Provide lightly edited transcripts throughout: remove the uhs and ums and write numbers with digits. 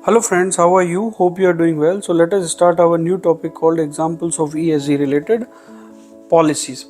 Hello friends, how are you? Hope you are doing well. So let us start our new topic called examples of ESG related policies.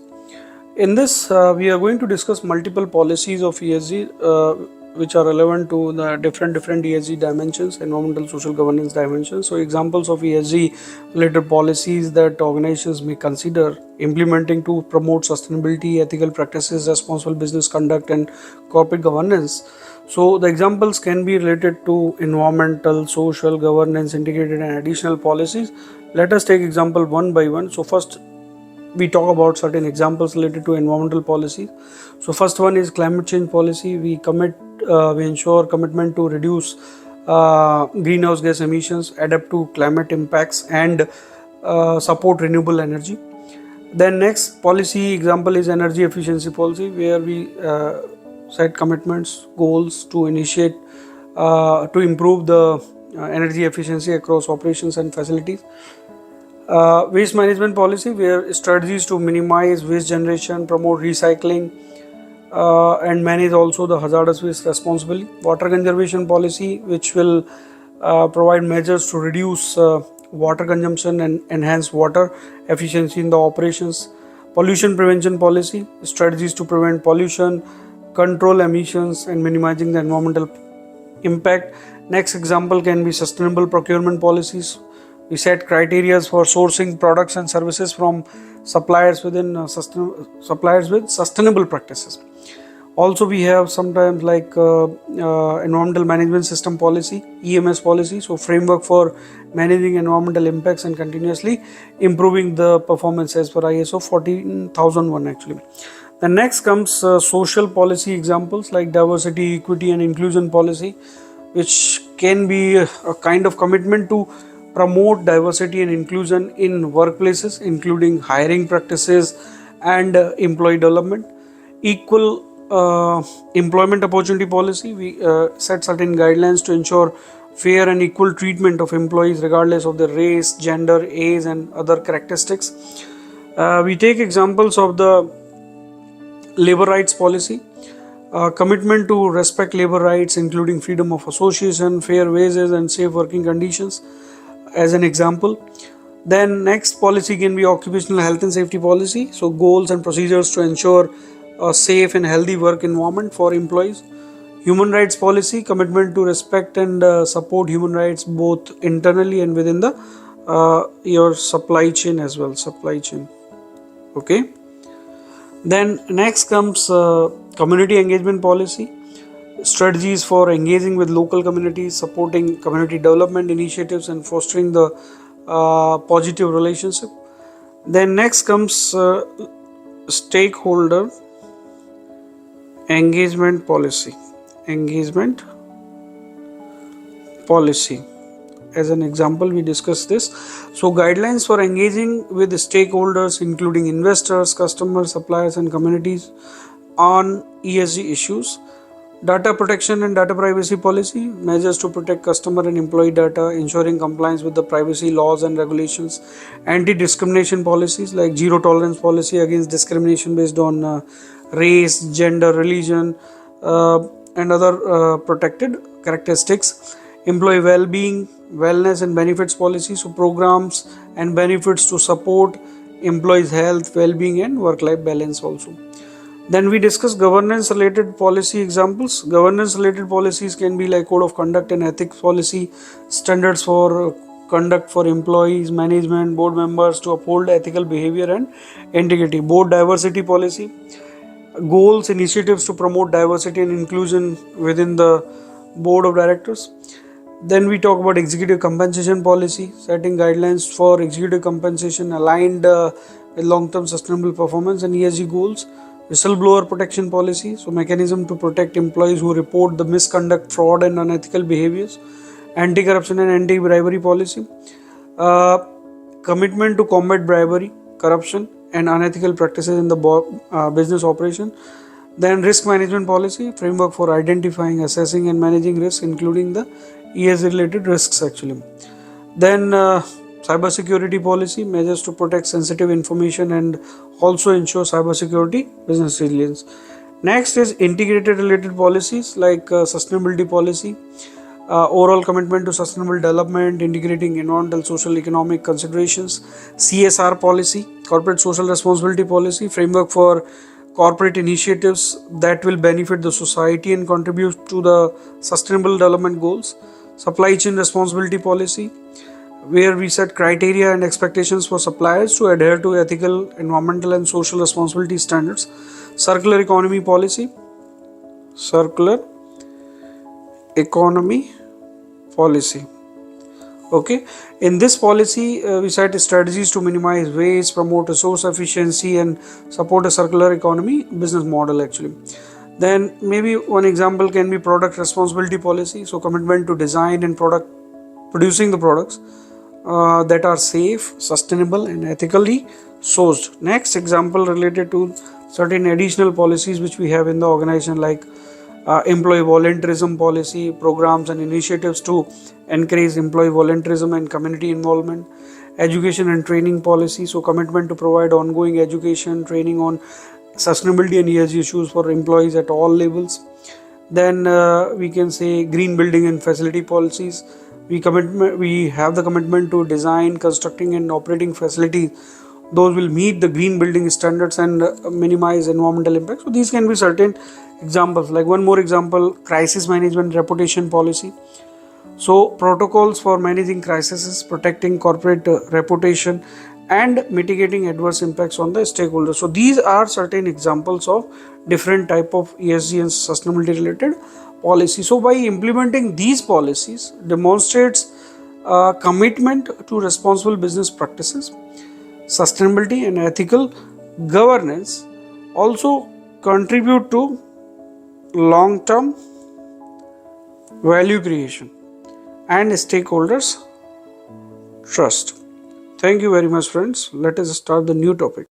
In this, we are going to discuss multiple policies of ESG which are relevant to the different ESG dimensions, environmental, social governance dimensions. So examples of ESG related policies that organizations may consider implementing to promote sustainability, ethical practices, responsible business conduct, and corporate governance. So the examples can be related to environmental, social, governance, integrated and additional policies. Let us take example one by one. So first we talk about certain examples related to environmental policy. So first one is climate change policy. We ensure commitment to reduce greenhouse gas emissions, adapt to climate impacts, and support renewable energy. Then next policy example is energy efficiency policy, where we set commitments, goals to initiate to improve the energy efficiency across operations and facilities. Waste management policy, where strategies to minimize waste generation, promote recycling, and manage also the hazardous waste responsibly. Water conservation policy, which will provide measures to reduce water consumption and enhance water efficiency in the operations. Pollution prevention policy, strategies to prevent pollution, control emissions, and minimizing the environmental impact. Next example can be sustainable procurement policies. We set criteria for sourcing products and services from suppliers suppliers with sustainable practices. Also, we have sometimes like environmental management system policy, EMS policy, so framework for managing environmental impacts and continuously improving the performance as per ISO 14001 actually. The next comes social policy examples like diversity, equity and inclusion policy, which can be a kind of commitment to promote diversity and inclusion in workplaces, including hiring practices and employee development. Equal employment opportunity policy, we set certain guidelines to ensure fair and equal treatment of employees regardless of their race, gender, age and other characteristics. We take examples of the labor rights policy, commitment to respect labor rights including freedom of association, fair wages and safe working conditions as an example. Then next policy can be occupational health and safety policy, so goals and procedures to ensure a safe and healthy work environment for employees. Human rights policy, commitment to respect and support human rights both internally and within the your supply chain as well, okay. Then next comes community engagement policy, strategies for engaging with local communities, supporting community development initiatives and fostering the positive relationship. Then next comes stakeholder engagement policy. As an example, we discuss this. So guidelines for engaging with the stakeholders including investors, customers, suppliers and communities on ESG issues. Data protection and data privacy policy, measures to protect customer and employee data, ensuring compliance with the privacy laws and regulations. Anti-discrimination policies like zero tolerance policy against discrimination based on race, gender, religion and other protected characteristics. Employee well-being, wellness and benefits policy, so programs and benefits to support employees' health, well-being and work-life balance also. Then we discuss governance related policy examples. Governance related policies can be like code of conduct and ethics policy, standards for conduct for employees, management, board members to uphold ethical behavior and integrity. Board diversity policy, goals, initiatives to promote diversity and inclusion within the board of directors. Then we talk about executive compensation policy, setting guidelines for executive compensation aligned with long-term sustainable performance and ESG goals. Whistleblower protection policy, so mechanism to protect employees who report the misconduct, fraud and unethical behaviors. Anti-corruption and anti-bribery policy, commitment to combat bribery, corruption and unethical practices in the business operation. Then risk management policy, framework for identifying, assessing and managing risks including the ESG related risks actually. Then cybersecurity policy, measures to protect sensitive information and also ensure cybersecurity business resilience. Next is integrated related policies like sustainability policy, overall commitment to sustainable development, integrating environmental, social, economic considerations, CSR policy, corporate social responsibility policy, framework for corporate initiatives that will benefit the society and contribute to the sustainable development goals, supply chain responsibility policy, where we set criteria and expectations for suppliers to adhere to ethical, environmental, and social responsibility standards, circular economy policy, circular economy policy. Okay, in this policy we set strategies to minimize waste, promote resource efficiency, and support a circular economy business model actually. Then maybe one example can be product responsibility policy, so commitment to design and product producing the products that are safe, sustainable, and ethically sourced. Next example related to certain additional policies which we have in the organization, like employee volunteerism policy, programs and initiatives to encourage employee volunteerism and community involvement, education and training policy, so commitment to provide ongoing education, training on sustainability and ESG issues for employees at all levels. Then we can say green building and facility policies. We have the commitment to design, constructing, and operating facilities. Those will meet the green building standards and minimize environmental impact. So these can be certain examples. Like one more example, crisis management reputation policy. So protocols for managing crises, protecting corporate reputation, and mitigating adverse impacts on the stakeholders. So these are certain examples of different type of ESG and sustainability related policy. So by implementing these policies demonstrates commitment to responsible business practices, sustainability, and ethical governance. Also contribute to long term value creation and stakeholders trust. Thank you very much, friends. Let us start the new topic.